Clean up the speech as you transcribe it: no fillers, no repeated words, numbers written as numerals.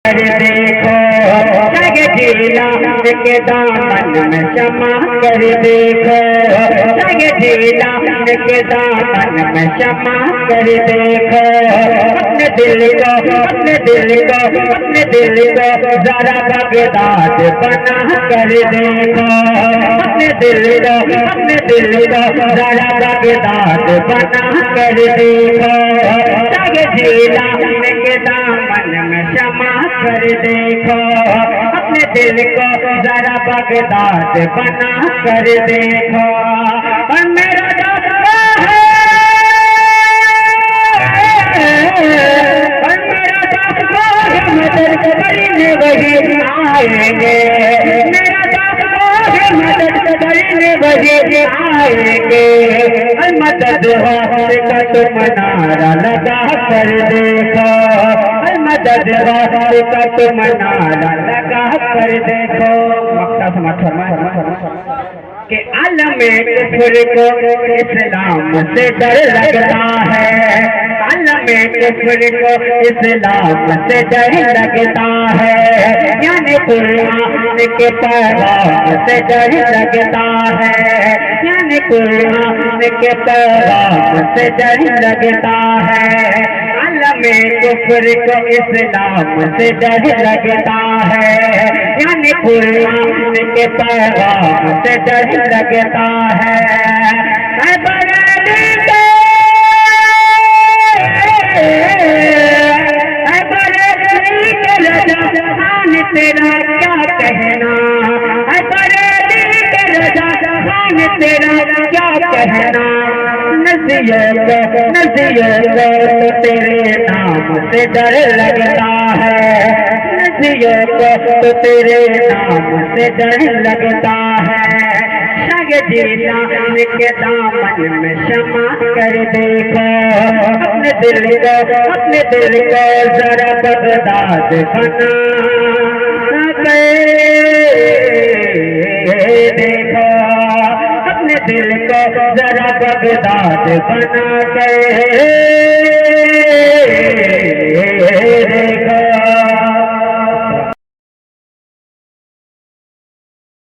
कर देखो, जग जीला के दामन में क्षमा कर देखो, जग जीला के दामन में क्षमा कर देखो। अपने दिल को अपने दिल को अपने दिल को जरा बगदाद बना कर देखो, अपने दिल को अपने दिल को जरा बगदाद बना कर देखो। जग जीला के दामन में क्षमा कर देखो, अपने दिल को जरा बगदाद बना कर देखो। और मेरा दादा है, और मेरा दादा है, मदद करने वही आएंगे, मेरा दादा है, मदद करने वही आएंगे। मदद वार का तुम नारा लगा कर देखो, मदद वार का तुम नारा लगा कर देखो। कि आलमे कुफर को इस्लाम से डर लगता है, आलमे कुफर को इस्लाम से डर लगता है, यानी कुरान के पैगाम से डर लगता है, यानी कुरान के पैगाम से डर लगता है। आलमे कुफर को इस्लाम से डर लगता है, यानी कुरान के पैगाम से डर लगता है। बरेली के रजा खान तेरा क्या कहना, बरेली के रजा खान तेरा क्या कहना। नज़ियों को तो तेरे नाम से डर लगता है, नज़ियों को तो तेरे नाम से डर लगता है। जग जीला के दामन में क्षमा कर देखो, अपने दिल को जरा बगदाद बना देखो, अपने दिल को जरा बगदाद बना कर